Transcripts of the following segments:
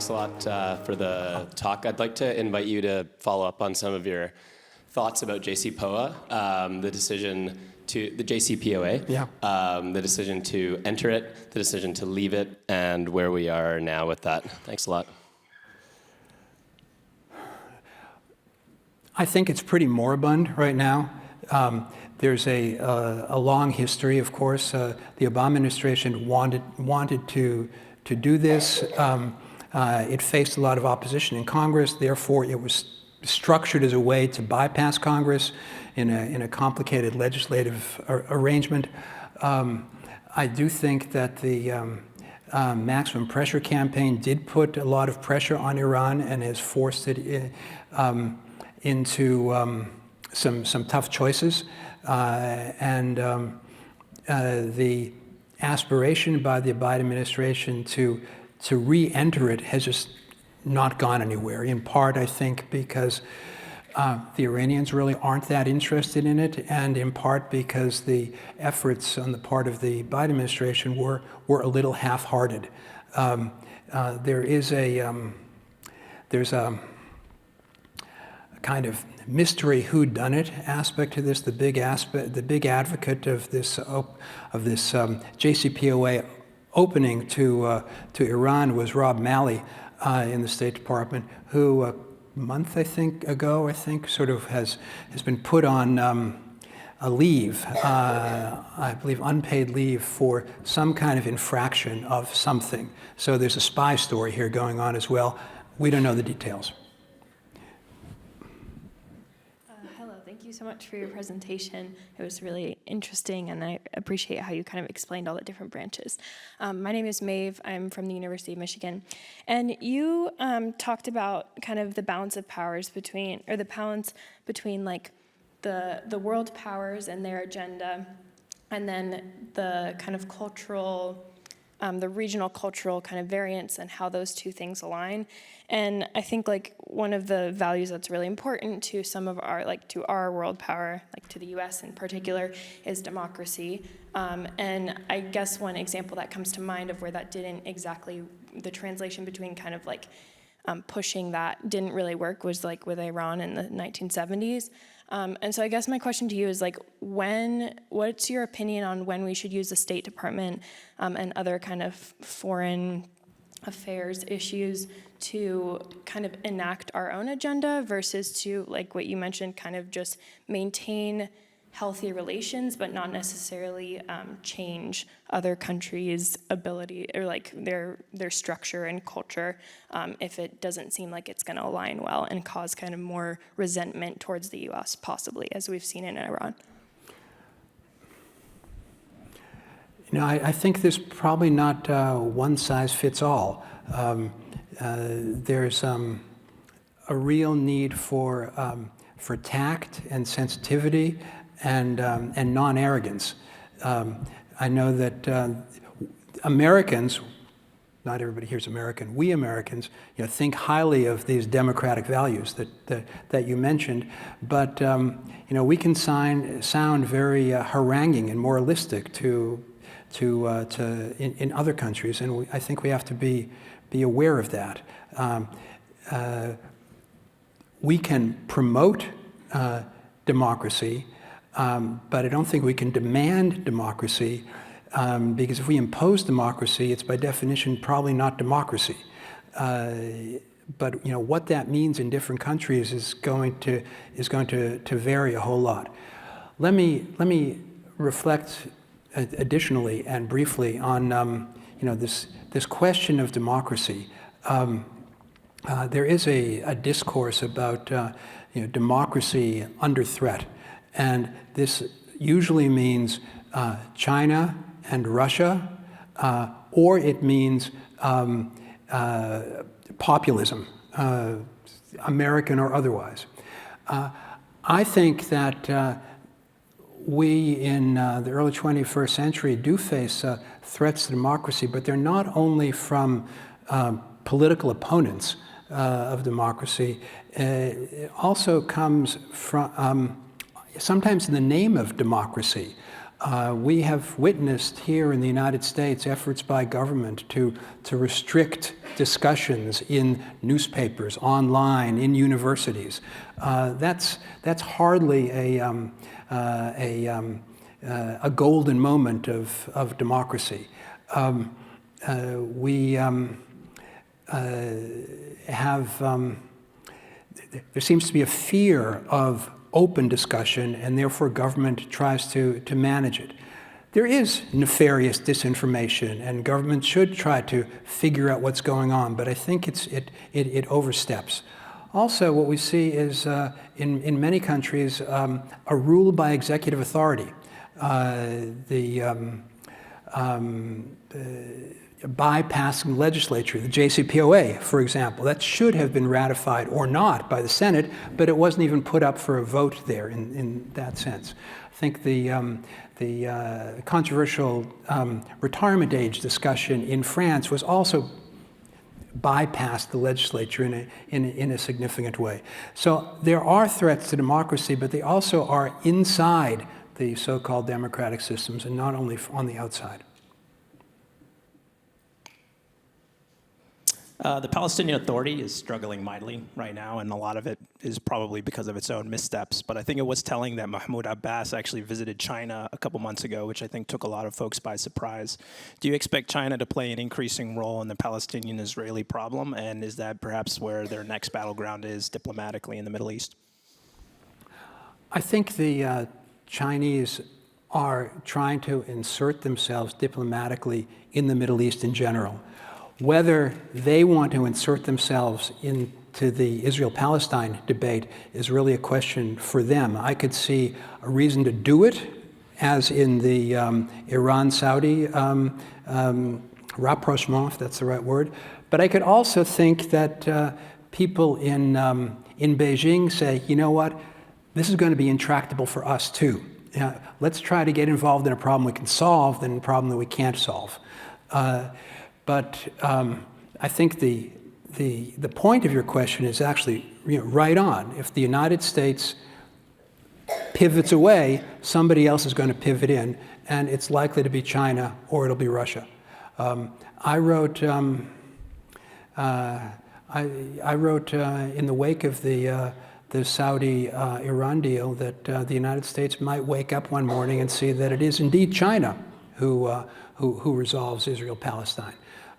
thanks a lot for the talk. I'd like to invite you to follow up on some of your thoughts about JCPOA, the decision to the JCPOA, the decision to enter it, the decision to leave it, and where we are now with that. Thanks a lot. I think it's pretty moribund right now. There's a long history, of course. The Obama administration wanted to do this. It faced a lot of opposition in Congress. Therefore, it was structured as a way to bypass Congress in a complicated legislative arrangement. I do think that the maximum pressure campaign did put a lot of pressure on Iran and has forced it into some tough choices. The aspiration by the Biden administration to re-enter it has just not gone anywhere, in part, I think, because the Iranians really aren't that interested in it, and in part because the efforts on the part of the Biden administration were a little half-hearted. There's a kind of mystery whodunit aspect to this. The big advocate of this JCPOA opening to Iran was Rob Malley in the State Department, who a month ago, sort of has been put on a leave, I believe unpaid leave, for some kind of infraction of something. So there's a spy story here going on as well. We don't know the details. Thank you so much for your presentation. It was really interesting, and I appreciate how you kind of explained all the different branches. My name is Maeve. I'm from the University of Michigan. And you talked about kind of the balance of powers between, or the balance between like the world powers and their agenda, and then the kind of cultural, the regional cultural kind of variance and how those two things align. And I think like one of the values that's really important to some of our, like to our world power, like to the US in particular, is democracy. And I guess one example that comes to mind of where that didn't exactly, the translation between kind of like pushing that didn't really work was like with Iran in the 1970s. And so I guess my question to you is like, what's your opinion on when we should use the State Department and other kind of foreign affairs issues to kind of enact our own agenda versus to, like what you mentioned, kind of just maintain healthy relations, but not necessarily change other countries' ability or like their structure and culture if it doesn't seem like it's going to align well and cause kind of more resentment towards the U.S. possibly, as we've seen in Iran. You know, I think there's probably not one size fits all. There's a real need for tact and sensitivity and non-arrogance. I know that Americans, not everybody here is American, we Americans, think highly of these democratic values that you mentioned, but we can sound very haranguing and moralistic in other countries, and I think we have to be aware of that. We can promote democracy, but I don't think we can demand democracy, because if we impose democracy, it's by definition probably not democracy. But what that means in different countries is going to vary a whole lot. Let me reflect additionally and briefly on this question of democracy. There is a discourse about democracy under threat, and this usually means China and Russia, or it means populism, American or otherwise. I think that we in the early 21st century do face threats to democracy, but they're not only from political opponents of democracy. It also comes from, sometimes in the name of democracy, We have witnessed here in the United States efforts by government to restrict discussions in newspapers, online, in universities. That's hardly a golden moment of democracy. There seems to be a fear of open discussion, and therefore government tries to manage it. There is nefarious disinformation, and government should try to figure out what's going on, but I think it oversteps. Also, what we see is, in many countries, a rule by executive authority. Bypassing the legislature, the JCPOA, for example, that should have been ratified or not by the Senate, but it wasn't even put up for a vote there in that sense. I think the controversial retirement age discussion in France was also bypassed the legislature in a significant way. So there are threats to democracy, but they also are inside the so-called democratic systems and not only on the outside. The Palestinian Authority is struggling mightily right now, and a lot of it is probably because of its own missteps. But I think it was telling that Mahmoud Abbas actually visited China a couple months ago, which I think took a lot of folks by surprise. Do you expect China to play an increasing role in the Palestinian-Israeli problem, and is that perhaps where their next battleground is diplomatically in the Middle East? I think the Chinese are trying to insert themselves diplomatically in the Middle East in general. Whether they want to insert themselves into the Israel-Palestine debate is really a question for them. I could see a reason to do it, as in the Iran-Saudi rapprochement, if that's the right word. But I could also think that people in Beijing say, you know what, this is going to be intractable for us too. Let's try to get involved in a problem we can solve than a problem that we can't solve. But I think the point of your question is actually right on. If the United States pivots away, somebody else is going to pivot in, and it's likely to be China or it'll be Russia. I wrote in the wake of the Saudi-Iran deal that the United States might wake up one morning and see that it is indeed China who resolves Israel-Palestine.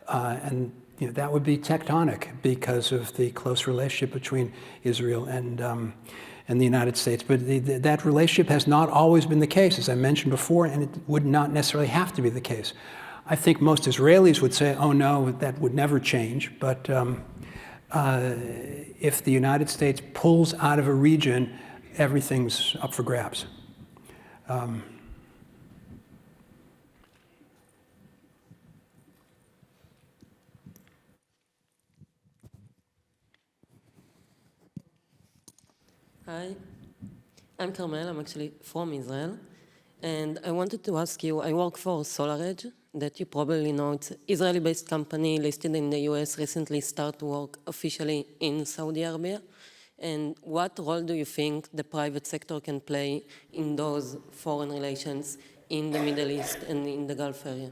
And that would be tectonic because of the close relationship between Israel and the United States. But that relationship has not always been the case, as I mentioned before, and it would not necessarily have to be the case. I think most Israelis would say, oh no, that would never change. But if the United States pulls out of a region, everything's up for grabs. Hi, I'm Carmel. I'm actually from Israel. And I wanted to ask you, I work for SolarEdge, that you probably know. It's an Israeli-based company listed in the US, recently started to work officially in Saudi Arabia. And what role do you think the private sector can play in those foreign relations in the Middle East and in the Gulf area?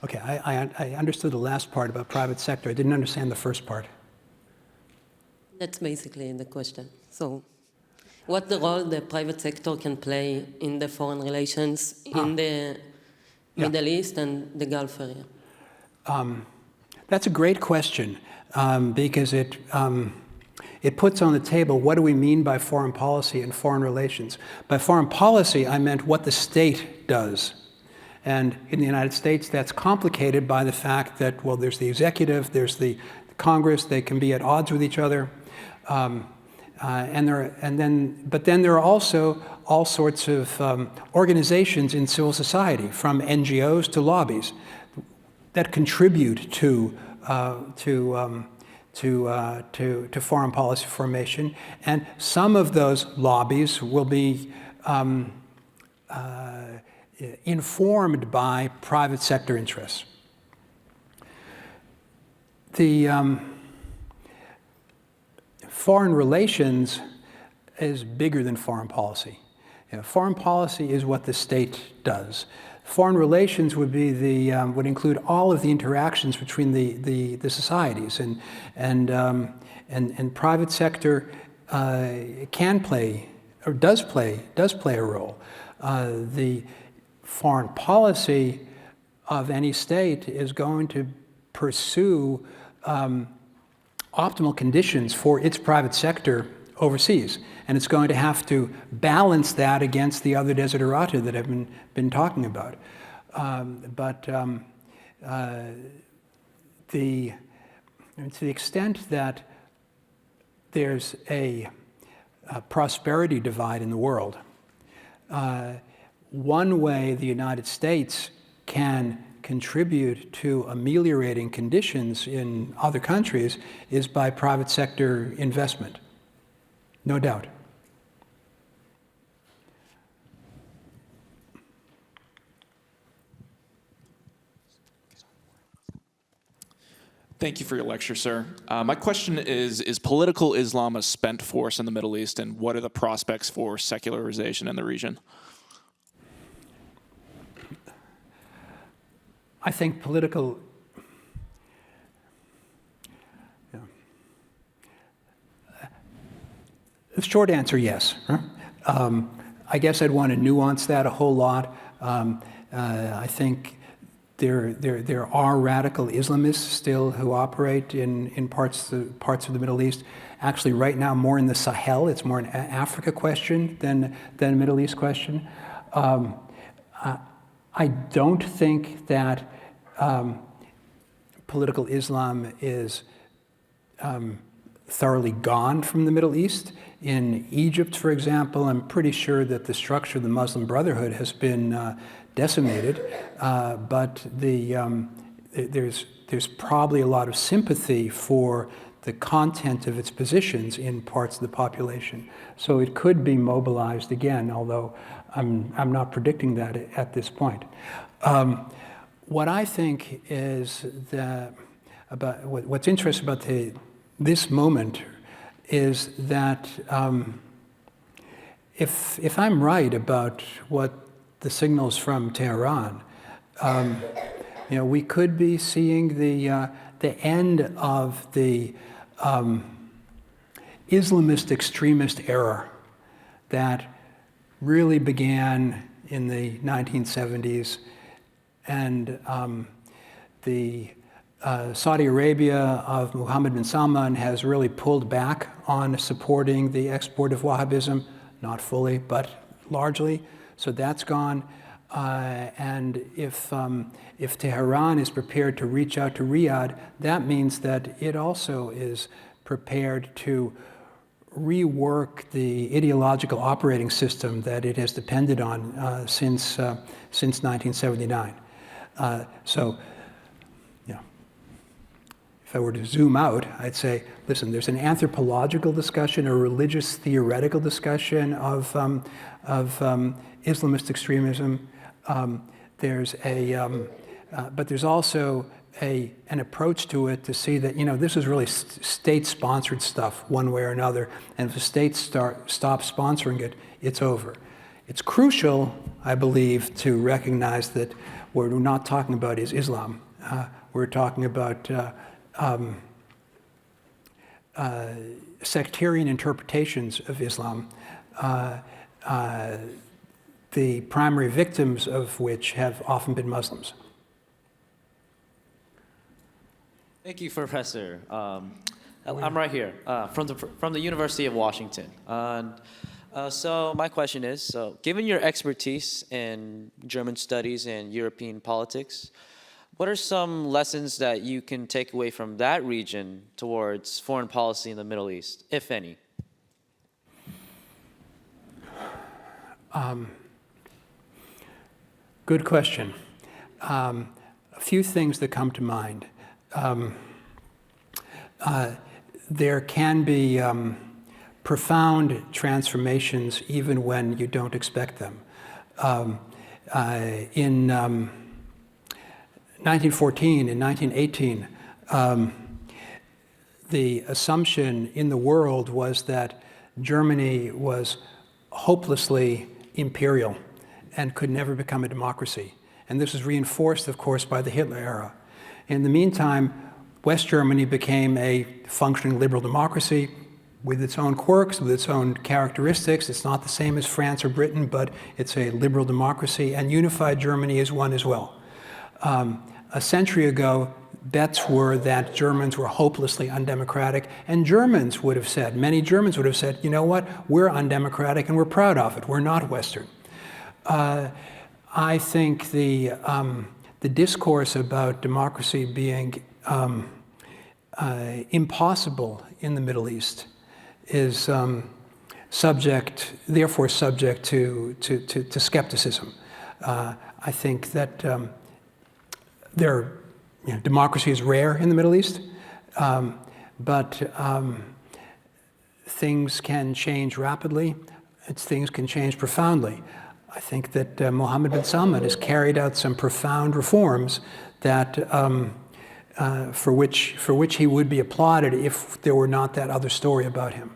Okay, I understood the last part about private sector. I didn't understand the first part. That's basically the question. So, what the role the private sector can play in the foreign relations in the Middle East and the Gulf area? That's a great question because it puts on the table what do we mean by foreign policy and foreign relations. By foreign policy, I meant what the state does. And in the United States, that's complicated by the fact that, well, there's the executive, there's the Congress, they can be at odds with each other. But then there are also all sorts of organizations in civil society, from NGOs to lobbies, that contribute to foreign policy formation. And some of those lobbies will be informed by private sector interests. Foreign relations is bigger than foreign policy. Foreign policy is what the state does. Foreign relations would be would include all of the interactions between the societies, and private sector can play or does play a role. The foreign policy of any state is going to pursue optimal conditions for its private sector overseas, and it's going to have to balance that against the other desiderata that I've been talking about. To the extent that there's a prosperity divide in the world, one way the United States can contribute to ameliorating conditions in other countries is by private sector investment. No doubt. Thank you for your lecture, sir. My question is political Islam a spent force in the Middle East, and what are the prospects for secularization in the region? I think political... The short answer, yes. I guess I'd want to nuance that a whole lot. I think there are radical Islamists still who operate in parts of the Middle East. Actually, right now, more in the Sahel. It's more an Africa question than a Middle East question. I don't think that political Islam is thoroughly gone from the Middle East. In Egypt, for example, I'm pretty sure that the structure of the Muslim Brotherhood has been decimated, but there's probably a lot of sympathy for the content of its positions in parts of the population. So it could be mobilized again, although I'm not predicting that at this point. What I think is what's interesting about this moment is that if I'm right about what the signals from Tehran, we could be seeing the end of the Islamist extremist era that really began in the 1970s, and Saudi Arabia of Mohammed bin Salman has really pulled back on supporting the export of Wahhabism, not fully, but largely. So that's gone. And if Tehran is prepared to reach out to Riyadh, that means that it also is prepared to rework the ideological operating system that it has depended on since 1979. If I were to zoom out, I'd say, listen, there's an anthropological discussion, a religious theoretical discussion of Islamist extremism. But there's also an approach to it to see that, this is really state-sponsored stuff one way or another, and if the state stops sponsoring it, it's over. It's crucial, I believe, to recognize that what we're not talking about is Islam. We're talking about sectarian interpretations of Islam, the primary victims of which have often been Muslims. Thank you, Professor. I'm right here from the University of Washington. So my question is, given your expertise in German studies and European politics, what are some lessons that you can take away from that region towards foreign policy in the Middle East, if any? Good question. A few things that come to mind. There can be profound transformations even when you don't expect them. In 1914 and 1918, the assumption in the world was that Germany was hopelessly imperial and could never become a democracy. And this was reinforced, of course, by the Hitler era. In the meantime, West Germany became a functioning liberal democracy with its own quirks, with its own characteristics. It's not the same as France or Britain, but it's a liberal democracy, and unified Germany is one as well. A century ago, bets were that Germans were hopelessly undemocratic, and Germans would have said, many Germans would have said, you know what, we're undemocratic and we're proud of it. We're not Western. I think the discourse about democracy being impossible in the Middle East is therefore subject to skepticism. I think that democracy is rare in the Middle East, but things can change rapidly. Things can change profoundly. I think that Mohammed bin Salman has carried out some profound reforms that for which he would be applauded if there were not that other story about him.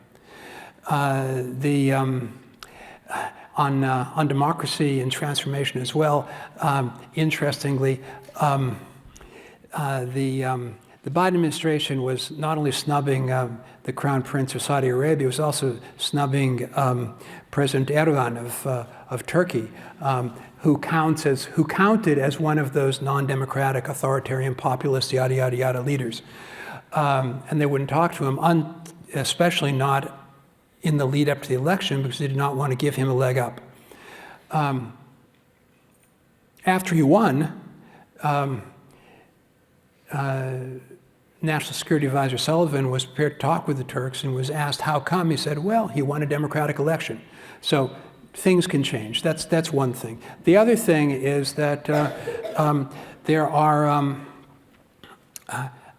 On democracy and transformation as well, interestingly, the Biden administration was not only snubbing the Crown Prince of Saudi Arabia, it was also snubbing President Erdogan of Turkey, who counted as one of those non-democratic, authoritarian, populist, yada, yada, yada leaders. And they wouldn't talk to him, especially not in the lead up to the election, because they did not want to give him a leg up. After he won, National Security Advisor Sullivan was prepared to talk with the Turks and was asked how come. He said, well, he won a democratic election. So things can change. That's one thing. The other thing is that there are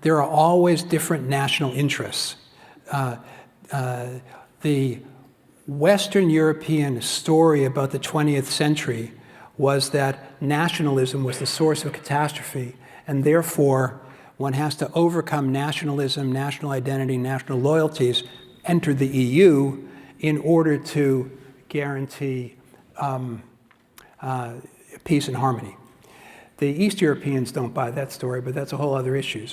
always different national interests. The Western European story about the 20th century was that nationalism was the source of catastrophe, and therefore one has to overcome nationalism, national identity, national loyalties, enter the EU in order to guarantee peace and harmony. The East Europeans don't buy that story, but that's a whole other issue.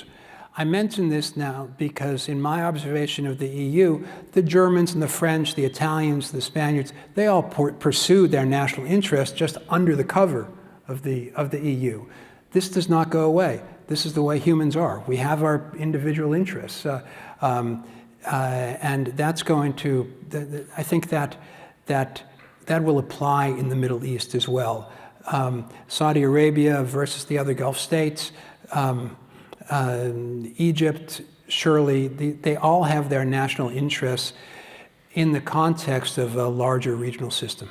I mention this now because in my observation of the EU, the Germans and the French, the Italians, the Spaniards, they all pursued their national interests just under the cover of the EU. This does not go away. This is the way humans are. We have our individual interests. And that's going to, I think that will apply in the Middle East as well. Saudi Arabia versus the other Gulf states, Egypt, surely, they all have their national interests in the context of a larger regional system.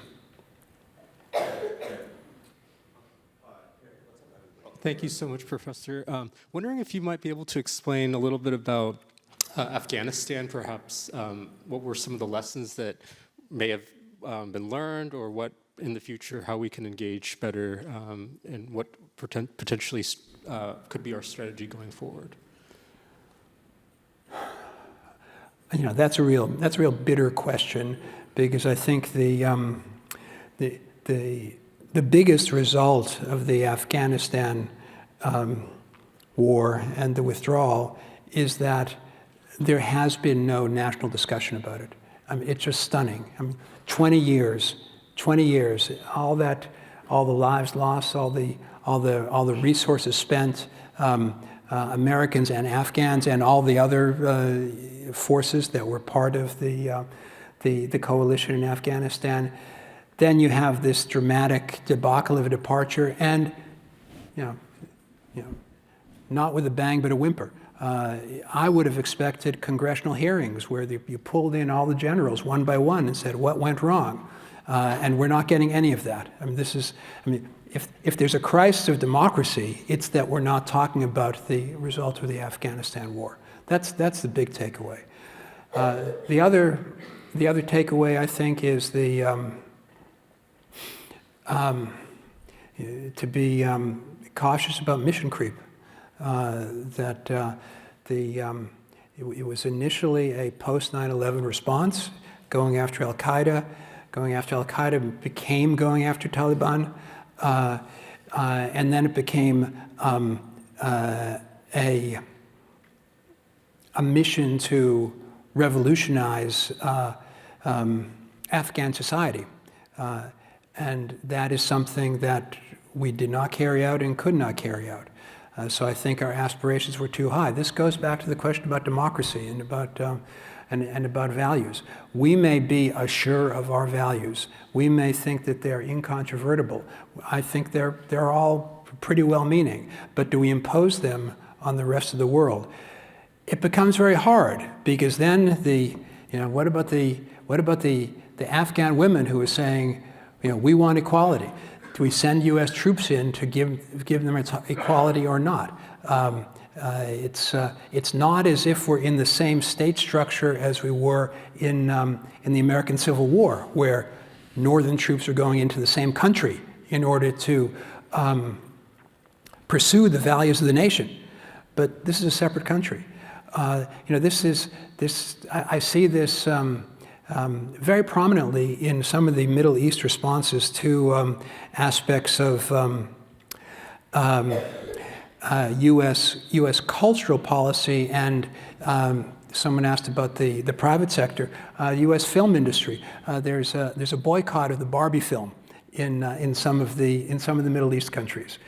Thank you so much, Professor. Wondering if you might be able to explain a little bit about Afghanistan, perhaps. What were some of the lessons that may have been learned, or what in the future, how we can engage better, and what potentially could be our strategy going forward? You know, that's a real bitter question, because I think the biggest result of the Afghanistan war and the withdrawal is that there has been no national discussion about it. I mean, it's just stunning. I mean, 20 years, all the lives lost, all the resources spent, Americans and Afghans and all the other forces that were part of the coalition in Afghanistan. Then you have this dramatic debacle of a departure, and you know, not with a bang but a whimper. I would have expected congressional hearings where you pulled in all the generals one by one and said what went wrong, and we're not getting any of that. I mean, if there's a crisis of democracy, it's that we're not talking about the result of the Afghanistan war. That's the big takeaway. The other takeaway, I think, is to be cautious about mission creep. It was initially a post 9/11 response, going after Al-Qaeda, going after Al-Qaeda, became going after Taliban, and then it became a mission to revolutionize Afghan society. And that is something that we did not carry out and could not carry out. So I think our aspirations were too high. This goes back to the question about democracy and about values. We may be assured of our values. We may think that they're incontrovertible. I think they're all pretty well-meaning. But do we impose them on the rest of the world? It becomes very hard, because then what about the Afghan women who are saying, we want equality? Do we send U.S. troops in to give them equality or not? It's not as if we're in the same state structure as we were in the American Civil War, where northern troops are going into the same country in order to pursue the values of the nation. But this is a separate country. I see this very prominently in some of the Middle East responses to aspects of U.S. cultural policy, and someone asked about the private sector, U.S. film industry. There's a boycott of the Barbie film in some of the Middle East countries.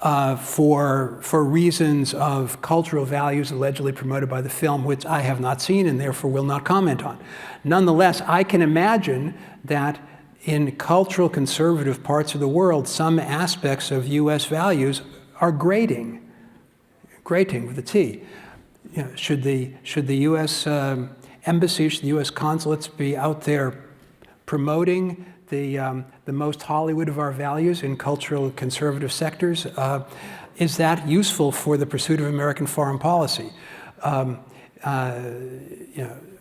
For reasons of cultural values allegedly promoted by the film, which I have not seen and therefore will not comment on. Nonetheless, I can imagine that in cultural conservative parts of the world, some aspects of U.S. values are grating with a T. Should the U.S. embassy, should the U.S. consulates be out there promoting the most Hollywood of our values in cultural conservative sectors? Is that useful for the pursuit of American foreign policy?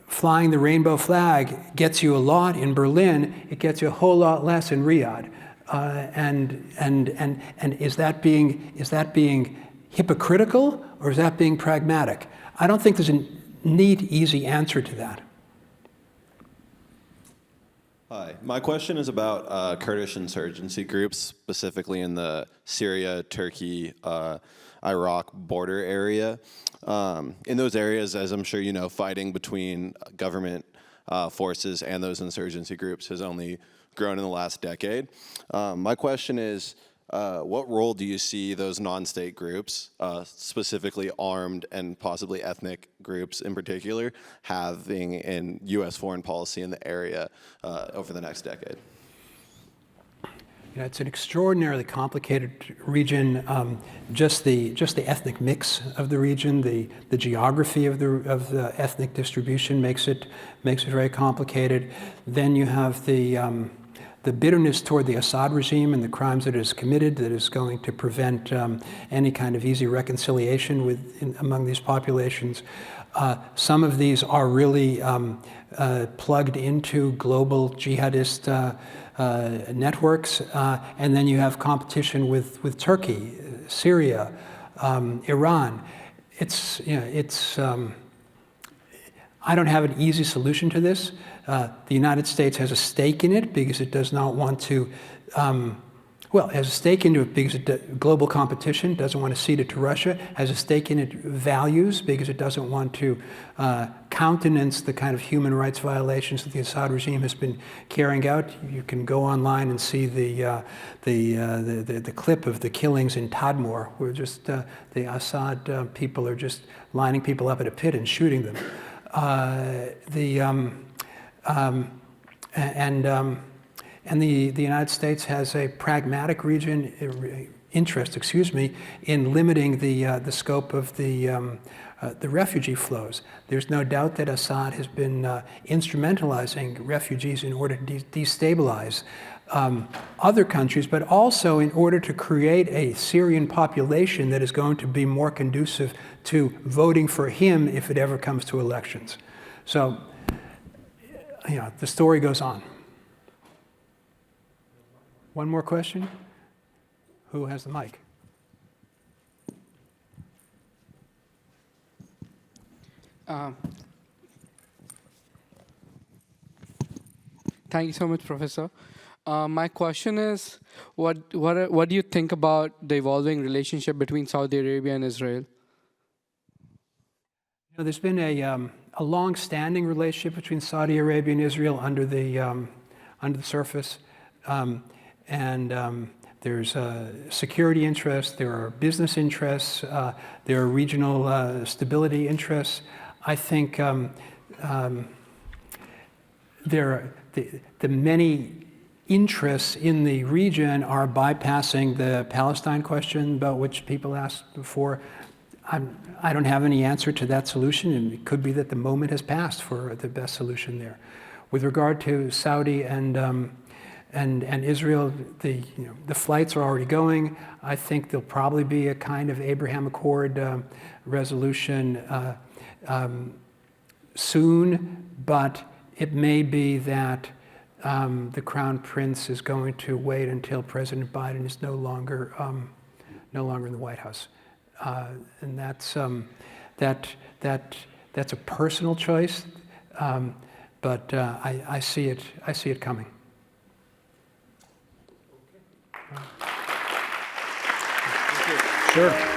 Flying the rainbow flag gets you a lot in Berlin. It gets you a whole lot less in Riyadh. And is that being hypocritical, or is that being pragmatic? I don't think there's a neat, easy answer to that. Hi, my question is about Kurdish insurgency groups, specifically in the Syria, Turkey, Iraq border area. In those areas, as I'm sure you know, fighting between government forces and those insurgency groups has only grown in the last decade. My question is, what role do you see those non-state groups, specifically armed and possibly ethnic groups in particular, having in U.S. foreign policy in the area over the next decade? It's an extraordinarily complicated region. Just the ethnic mix of the region, the geography of the ethnic distribution makes it very complicated. Then you have the bitterness toward the Assad regime and the crimes that it has committed that is going to prevent any kind of easy reconciliation among these populations. Some of these are really plugged into global jihadist networks, and then you have competition with Turkey, Syria, Iran. I don't have an easy solution to this. The United States has a stake in it because it does not want to, has a stake into it because global competition, doesn't want to cede it to Russia, has a stake in it values because it doesn't want to countenance the kind of human rights violations that the Assad regime has been carrying out. You can go online and see the clip of the killings in Tadmor, where just the Assad people are just lining people up at a pit and shooting them. And the United States has a pragmatic interest in limiting the scope of the refugee flows. There's no doubt that Assad has been instrumentalizing refugees in order to destabilize other countries, but also in order to create a Syrian population that is going to be more conducive to voting for him if it ever comes to elections. So, the story goes on. One more question? Who has the mic? Thank you so much, Professor. My question is, what do you think about the evolving relationship between Saudi Arabia and Israel? There's been a long-standing relationship between Saudi Arabia and Israel under the surface, and there's security interests, there are business interests, there are regional stability interests. I think there are the many interests in the region are bypassing the Palestine question about which people asked before. I don't have any answer to that solution, and it could be that the moment has passed for the best solution there. With regard to Saudi and Israel, the flights are already going. I think there'll probably be a kind of Abraham Accord resolution soon, but it may be that the Crown Prince is going to wait until President Biden is no longer in the White House, and that's a personal choice, but I see it coming. Sure.